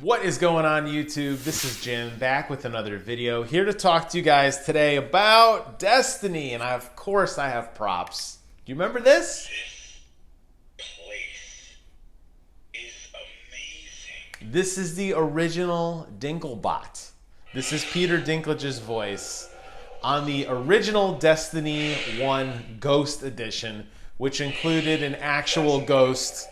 What is going on, YouTube? This is Jim back with another video, here to talk to you guys today about Destiny, and of course I have props. Do you remember this? This place is amazing. This is the original Dinklebot. This is Peter Dinklage's voice on the original Destiny 1 Ghost Edition, which included an actual ghost.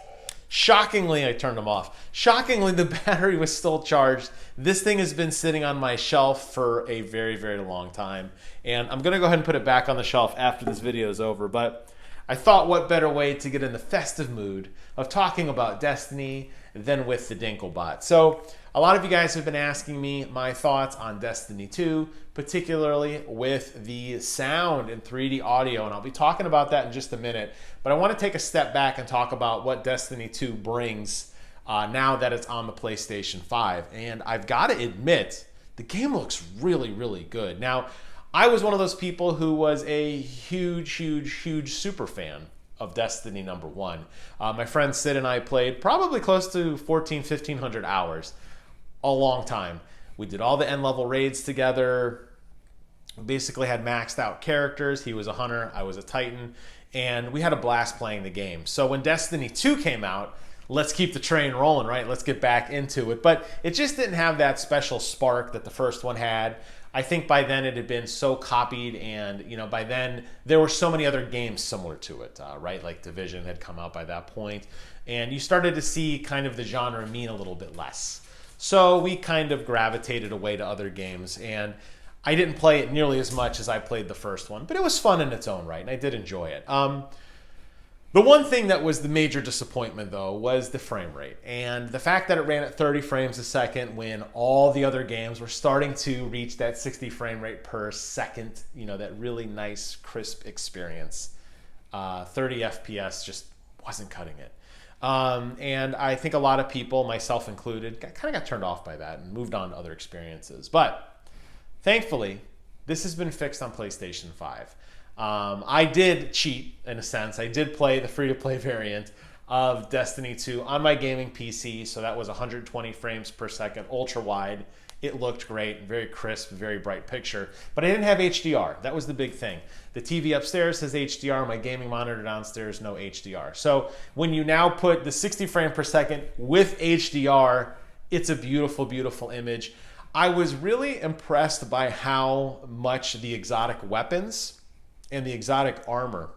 Shockingly, I turned them off. Shockingly, the battery was still charged. This thing has been sitting on my shelf for a very, very long time. And I'm going to go ahead and put it back on the shelf after this video is over. But I thought, what better way to get in the festive mood of talking about Destiny than with the Dinklebot. So a lot of you guys have been asking me my thoughts on Destiny 2, particularly with the sound and 3D audio, and I'll be talking about that in just a minute. But I want to take a step back and talk about what Destiny 2 brings now that it's on the PlayStation 5. And I've got to admit, the game looks really, really good. Now, I was one of those people who was a huge super fan of Destiny number 1. My friend Sid and I played probably close to 1,500 hours. A long time. We did all the end level raids together. We basically had maxed out characters. He was a hunter, I was a titan, and we had a blast playing the game. So when Destiny 2 came out, let's keep the train rolling, right? Let's get back into it. But it just didn't have that special spark that the first one had. I think by then it had been so copied, and by then there were so many other games similar to it, right? Like Division had come out by that point, and you started to see kind of the genre mean a little bit less. So we kind of gravitated away to other games, and I didn't play it nearly as much as I played the first one, but it was fun in its own right, and I did enjoy it. The one thing that was the major disappointment, though, was the frame rate, and the fact that it ran at 30 frames a second when all the other games were starting to reach that 60 frame rate per second, that really nice, crisp experience. 30 FPS just wasn't cutting it. And I think a lot of people, myself included, kind of got turned off by that and moved on to other experiences. But thankfully, this has been fixed on PlayStation 5. I did cheat, in a sense. I did play the free-to-play variant of Destiny 2 on my gaming PC, so that was 120 frames per second, ultra-wide. It looked great, very crisp, very bright picture. But I didn't have HDR. That was the big thing. The TV upstairs has HDR. My gaming monitor downstairs, no HDR. So when you now put the 60 frame per second with HDR, it's a beautiful, beautiful image. I was really impressed by how much the exotic weapons and the exotic armor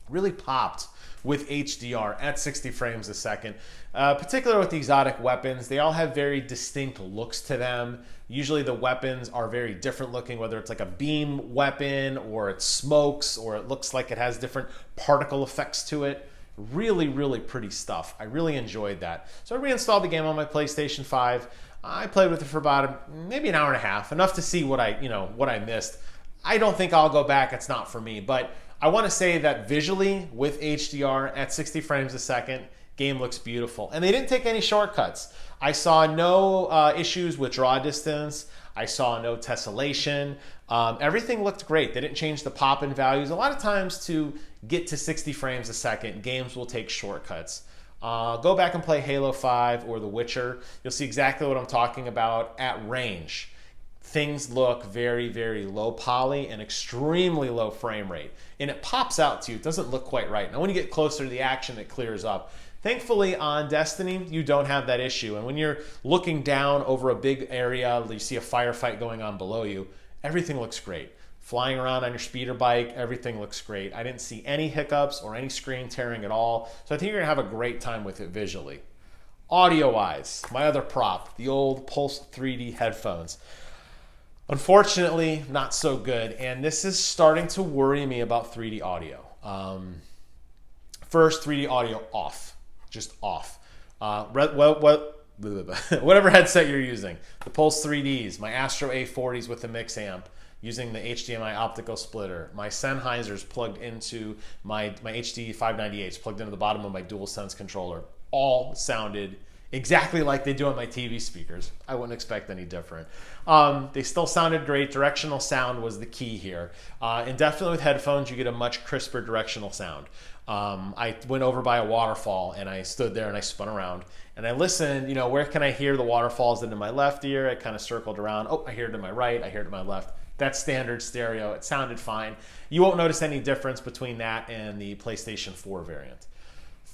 really popped with HDR at 60 frames a second. Particularly with the exotic weapons, they all have very distinct looks to them. Usually the weapons are very different looking, whether it's like a beam weapon or it smokes or it looks like it has different particle effects to it. Really, really pretty stuff. I really enjoyed that. So I reinstalled the game on my PlayStation 5. I played with it for about maybe an hour and a half, enough to see what I missed. I don't think I'll go back. It's not for me, but I want to say that visually with HDR at 60 frames a second, game looks beautiful. And they didn't take any shortcuts. I saw no issues with draw distance. I saw no tessellation. Everything looked great. They didn't change the pop-in values. A lot of times to get to 60 frames a second, games will take shortcuts. Go back and play Halo 5 or The Witcher. You'll see exactly what I'm talking about at range. Things look very, very low poly and extremely low frame rate. And it pops out to you. It doesn't look quite right. Now, when you get closer to the action, it clears up. Thankfully, on Destiny, you don't have that issue. And when you're looking down over a big area, you see a firefight going on below you, everything looks great. Flying around on your speeder bike, everything looks great. I didn't see any hiccups or any screen tearing at all. So I think you're going to have a great time with it visually. Audio-wise, my other prop, the old Pulse 3D headphones. Unfortunately, not so good, and this is starting to worry me about 3D audio. First, 3D audio off, just off. Whatever headset you're using, the Pulse 3Ds, my Astro A40s with the mix amp, using the HDMI optical splitter, my Sennheiser's plugged into my HD 598s, plugged into the bottom of my DualSense controller, all sounded exactly like they do on my TV speakers. I wouldn't expect any different. They still sounded great. Directional sound was the key here. And definitely with headphones, you get a much crisper directional sound. I went over by a waterfall and I stood there and I spun around and I listened, you know, where can I hear the waterfalls? In my left ear? I kind of circled around. Oh, I hear it in my right. I hear it in my left. That's standard stereo. It sounded fine. You won't notice any difference between that and the PlayStation 4 variant.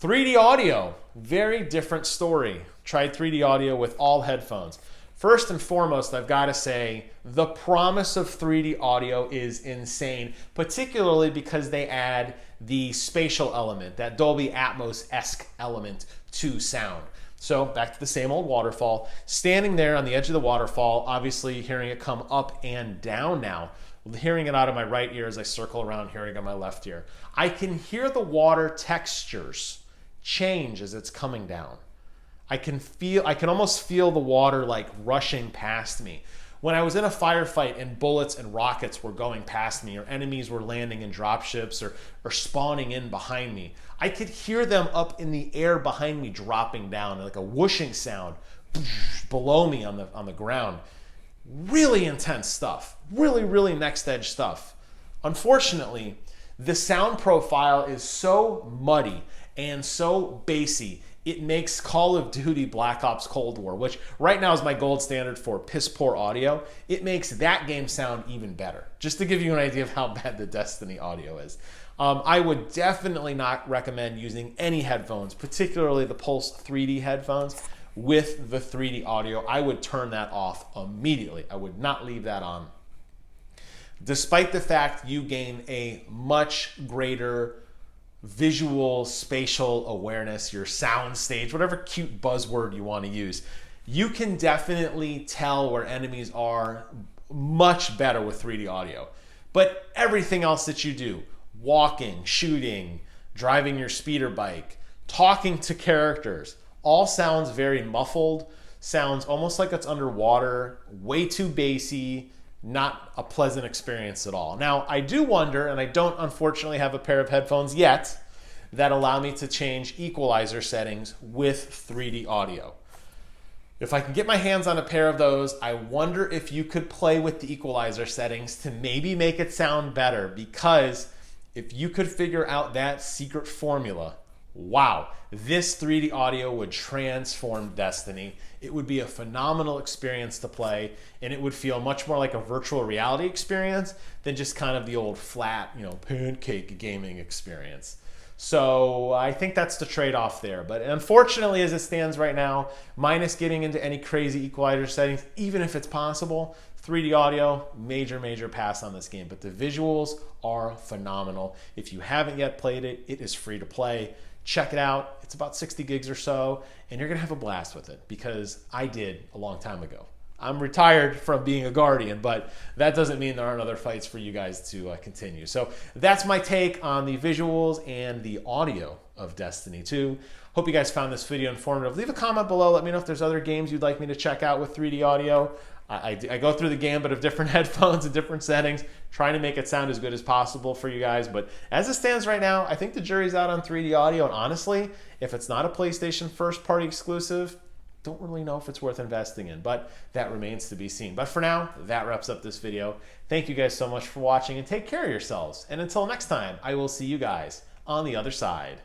3D audio, very different story. Tried 3D audio with all headphones. First and foremost, I've got to say, the promise of 3D audio is insane, particularly because they add the spatial element, that Dolby Atmos-esque element to sound. So back to the same old waterfall, standing there on the edge of the waterfall, obviously hearing it come up and down now, hearing it out of my right ear as I circle around, hearing it on my left ear. I can hear the water textures change as it's coming down. I can almost feel the water like rushing past me. When I was in a firefight and bullets and rockets were going past me, or enemies were landing in dropships or spawning in behind me, I could hear them up in the air behind me dropping down, like a whooshing sound below me on the ground. Really intense stuff. Really, really next edge stuff. Unfortunately, the sound profile is so muddy and so bassy, it makes Call of Duty Black Ops Cold War, which right now is my gold standard for piss poor audio, it makes that game sound even better. Just to give you an idea of how bad the Destiny audio is. I would definitely not recommend using any headphones, particularly the Pulse 3D headphones with the 3D audio. I would turn that off immediately. I would not leave that on. Despite the fact you gain a much greater visual spatial awareness, your sound stage, whatever cute buzzword you want to use, you can definitely tell where enemies are much better with 3D audio. But everything else that you do, walking, shooting, driving your speeder bike, talking to characters, all sounds very muffled, sounds almost like it's underwater, way too bassy, not a pleasant experience at all. Now, I do wonder, and I don't unfortunately have a pair of headphones yet that allow me to change equalizer settings with 3D audio. If I can get my hands on a pair of those, I wonder if you could play with the equalizer settings to maybe make it sound better, because if you could figure out that secret formula, wow, this 3D audio would transform Destiny. It would be a phenomenal experience to play, and it would feel much more like a virtual reality experience than just kind of the old flat, pancake gaming experience. So I think that's the trade-off there. But unfortunately, as it stands right now, minus getting into any crazy equalizer settings, even if it's possible, 3D audio, major pass on this game. But the visuals are phenomenal. If you haven't yet played it, it is free to play. Check it out. It's about 60 gigs or so, and you're going to have a blast with it, because I did a long time ago. I'm retired from being a Guardian, but that doesn't mean there aren't other fights for you guys to continue. So that's my take on the visuals and the audio of Destiny 2. Hope you guys found this video informative. Leave a comment below. Let me know if there's other games you'd like me to check out with 3D audio. I go through the gambit of different headphones and different settings, trying to make it sound as good as possible for you guys. But as it stands right now, I think the jury's out on 3D audio. And honestly, if it's not a PlayStation first-party exclusive, don't really know if it's worth investing in. But that remains to be seen. But for now, that wraps up this video. Thank you guys so much for watching, and take care of yourselves. And until next time, I will see you guys on the other side.